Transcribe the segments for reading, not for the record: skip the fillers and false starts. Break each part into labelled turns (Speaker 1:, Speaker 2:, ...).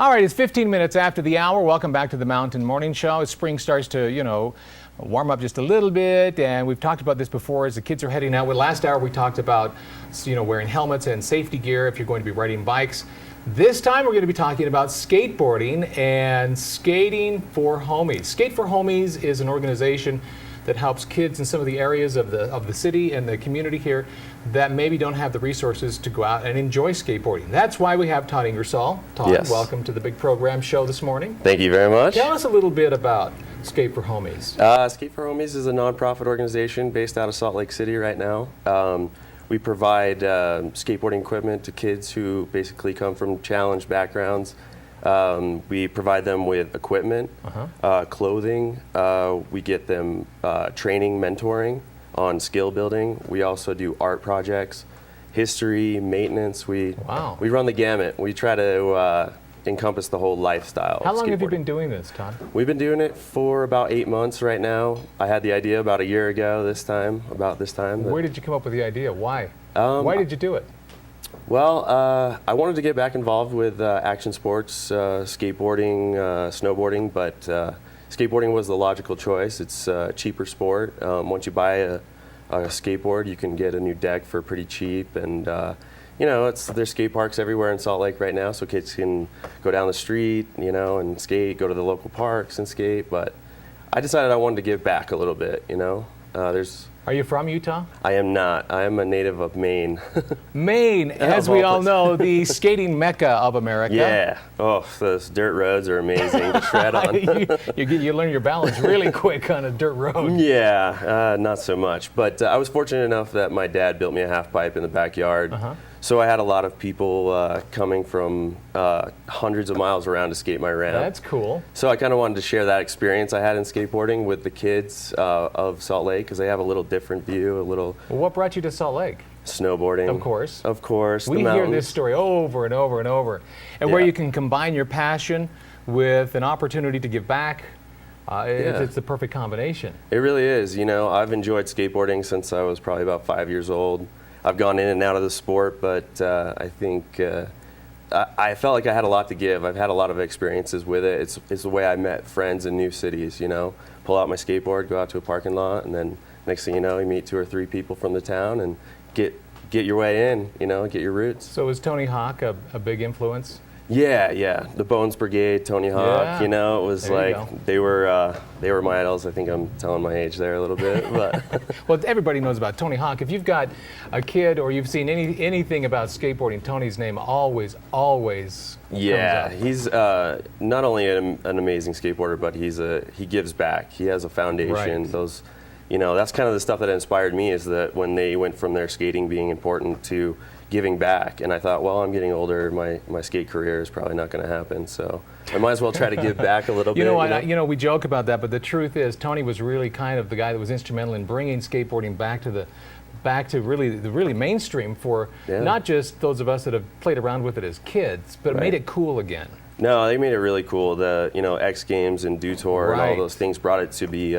Speaker 1: All right, it's 15 minutes after the hour. Welcome back to the Mountain Morning Show. As spring starts to, warm up just a little bit, and we've talked about this before as the kids are heading out. Well, last hour we talked about, wearing helmets and safety gear if you're going to be riding bikes. This time we're going to be talking about skateboarding and skating for homies. Skate for Homies is an organization that helps kids in some of the areas of the city and the community here that maybe don't have the resources to go out and enjoy skateboarding. That's why we have Todd Ingersoll. Todd,
Speaker 2: yes.
Speaker 1: Welcome to the big program show this morning.
Speaker 2: Thank you very much.
Speaker 1: Tell us a little bit about Skate for Homies.
Speaker 2: Skate for Homies is a nonprofit organization based out of Salt Lake City right now. We provide skateboarding equipment to kids who basically come from challenged backgrounds. We provide them with equipment, clothing. We get them training, mentoring on skill building. We also do art projects, history, maintenance. We run the gamut. We try to encompass the whole lifestyle.
Speaker 1: How long have you been doing this, Todd?
Speaker 2: We've been doing it for about 8 months right now. I had the idea about a year ago about this time.
Speaker 1: Where did you come up with the idea? Why? Why did you do it?
Speaker 2: Well, I wanted to get back involved with action sports, skateboarding, snowboarding, but skateboarding was the logical choice. It's a cheaper sport. Once you buy a skateboard, you can get a new deck for pretty cheap, and there's skate parks everywhere in Salt Lake right now, so kids can go down the street, and skate, go to the local parks and skate. But I decided I wanted to give back a little bit,
Speaker 1: Are you from Utah?
Speaker 2: I am not. I am a native of Maine. Maine,
Speaker 1: as we all know, the skating mecca of America.
Speaker 2: Yeah. Oh, those dirt roads are amazing to shred on.
Speaker 1: you learn your balance really quick on a dirt road.
Speaker 2: Yeah, not so much. But I was fortunate enough that my dad built me a half pipe in the backyard. So I had a lot of people coming from hundreds of miles around to skate my ramp.
Speaker 1: That's cool.
Speaker 2: So I kind of wanted to share that experience I had in skateboarding with the kids of Salt Lake, because they have a little different view,
Speaker 1: Well, what brought you to Salt Lake?
Speaker 2: Snowboarding.
Speaker 1: Of course.
Speaker 2: Of course.
Speaker 1: We hear this story over and over and over. And where you can combine your passion with an opportunity to give back. It's the perfect combination.
Speaker 2: It really is. I've enjoyed skateboarding since I was probably about 5 years old. I've gone in and out of the sport, but I think I felt like I had a lot to give. I've had a lot of experiences with it. It's the way I met friends in new cities, Pull out my skateboard, go out to a parking lot, and then next thing you know, you meet 2 or 3 people from the town and get your way in, get your roots.
Speaker 1: So was Tony Hawk a big influence?
Speaker 2: Yeah. The Bones Brigade, Tony Hawk, it was they were my idols. I think I'm telling my age there a little bit, but
Speaker 1: well, everybody knows about Tony Hawk. If you've got a kid or you've seen anything about skateboarding, Tony's name always comes up.
Speaker 2: He's not only an amazing skateboarder, but he gives back. He has a foundation.
Speaker 1: Right.
Speaker 2: Those, that's kind of the stuff that inspired me, is that when they went from their skating being important to giving back, and I thought, well, I'm getting older, my skate career is probably not going to happen, so I might as well try to give back a little bit.
Speaker 1: We joke about that, but the truth is Tony was really kind of the guy that was instrumental in bringing skateboarding back to really mainstream for not just those of us that have played around with it as kids, but it made it cool again.
Speaker 2: No, they made it really cool. The X Games and Dew Tour and all those things brought it to be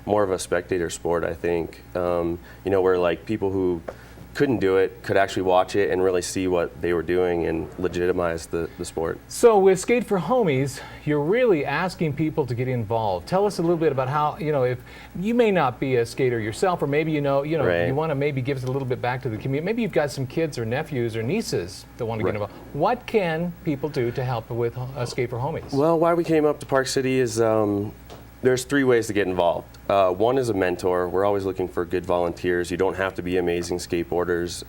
Speaker 2: more of a spectator sport, I think. Where like people who couldn't do it could actually watch it and really see what they were doing and legitimize the sport.
Speaker 1: So with Skate for Homies, you're really asking people to get involved. Tell us a little bit about how, if you may not be a skater yourself, or maybe you want to maybe give a little bit back to the community. Maybe you've got some kids or nephews or nieces that want to get involved. What can people do to help with Skate for Homies?
Speaker 2: Well, why we came up to Park City is there's 3 ways to get involved. One is a mentor. We're always looking for good volunteers. You don't have to be amazing skateboarders.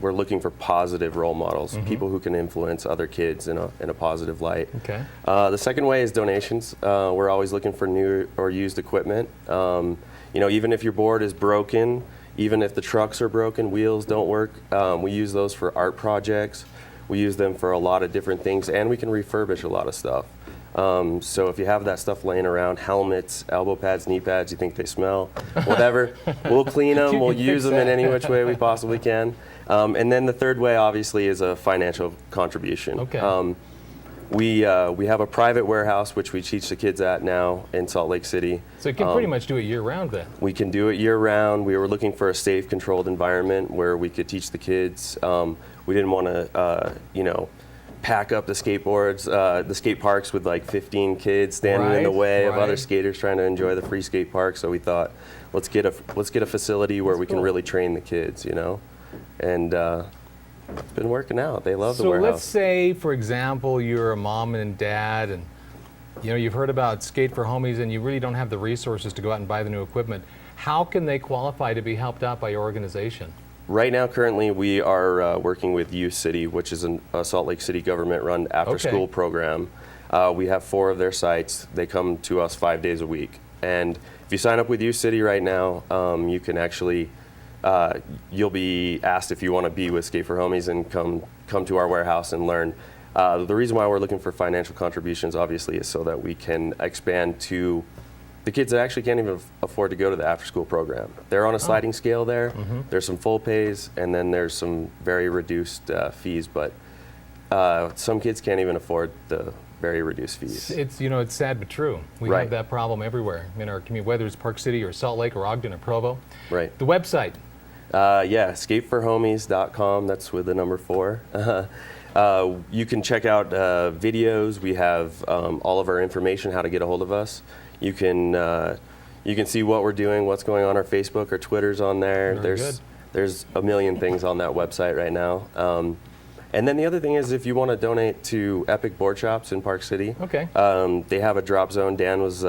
Speaker 2: We're looking for positive role models, people who can influence other kids in a positive light.
Speaker 1: Okay.
Speaker 2: The second way is donations. We're always looking for new or used equipment. Even if your board is broken, even if the trucks are broken, wheels don't work, we use those for art projects. We use them for a lot of different things, and we can refurbish a lot of stuff. So if you have that stuff laying around, helmets, elbow pads, knee pads, you think they smell, whatever, we'll clean them, we'll use them in any which way we possibly can. And then the third way, obviously, is a financial contribution.
Speaker 1: Okay.
Speaker 2: We have a private warehouse, which we teach the kids at now in Salt Lake City.
Speaker 1: So you can pretty much do it year-round then?
Speaker 2: We can do it year-round. We were looking for a safe, controlled environment where we could teach the kids. We didn't want to, pack up the skateboards, the skate parks with like 15 kids standing in the
Speaker 1: Right,
Speaker 2: way of other
Speaker 1: right.
Speaker 2: skaters trying to enjoy the free skate park. So we thought, let's get a facility where we can
Speaker 1: cool.
Speaker 2: really train the kids, you know, and it's been working out. They love the
Speaker 1: So
Speaker 2: warehouse.
Speaker 1: let's say, for example, you're a mom and dad, and you've heard about Skate for Homies, and you really don't have the resources to go out and buy the new equipment. How can they qualify to be helped out by your organization?
Speaker 2: Right now, currently, we are working with Youth City, which is a Salt Lake City government-run after-school program. We have 4 of their sites. They come to us 5 days a week. And if you sign up with Youth City right now, you can actually, you'll be asked if you want to be with Skate for Homies and come to our warehouse and learn. The reason why we're looking for financial contributions, obviously, is so that we can expand to the kids that actually can't even afford to go to the after-school program. They're on a sliding scale there. There's some full pays, and then there's some very reduced fees, but some kids can't even afford the very reduced fees.
Speaker 1: It's it's sad but true. We
Speaker 2: Right.
Speaker 1: have that problem everywhere in our community, whether it's Park City or Salt Lake or Ogden or Provo.
Speaker 2: Right.
Speaker 1: The website.
Speaker 2: Yeah, skateforhomies.com, that's with the number 4. You can check out videos. We have all of our information, how to get a hold of us. You can see what we're doing, what's going on our Facebook or Twitter's on there.
Speaker 1: Very good.
Speaker 2: There's a million things on that website right now. And then the other thing is, if you want to donate to Epic Board Shops in Park City,
Speaker 1: Okay.
Speaker 2: they have a drop zone. Dan was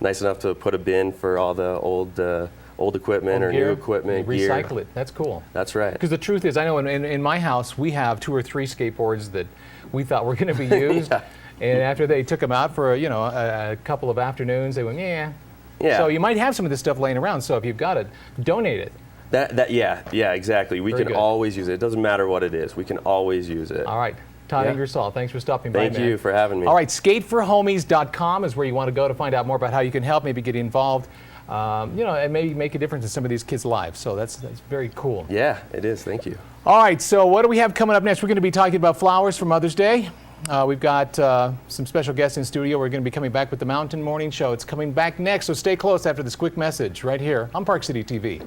Speaker 2: nice enough to put a bin for all the old equipment or
Speaker 1: Gear,
Speaker 2: new equipment,
Speaker 1: you
Speaker 2: gear.
Speaker 1: recycle it. That's cool.
Speaker 2: That's right.
Speaker 1: Because the truth is, I know in my house, we have 2 or 3 skateboards that we thought were going to be used.
Speaker 2: Yeah.
Speaker 1: And after they took them out for a couple of afternoons, they went, yeah.
Speaker 2: Yeah.
Speaker 1: So you might have some of this stuff laying around. So if you've got it, donate it.
Speaker 2: Yeah, exactly. We
Speaker 1: Very
Speaker 2: can
Speaker 1: good.
Speaker 2: always use it. It doesn't matter what it is. We can always use it.
Speaker 1: All right. Todd
Speaker 2: Yeah.
Speaker 1: Ingersoll, thanks for stopping by,
Speaker 2: Thank
Speaker 1: man.
Speaker 2: you for having me.
Speaker 1: All right, skateforhomies.com is where you want to go to find out more about how you can help, maybe get involved, and maybe make a difference in some of these kids' lives. So that's very cool.
Speaker 2: Yeah, it is. Thank you.
Speaker 1: All right, so what do we have coming up next? We're going to be talking about flowers for Mother's Day. We've got some special guests in studio. We're going to be coming back with the Mountain Morning Show. It's coming back next, so stay close after this quick message right here on Park City TV.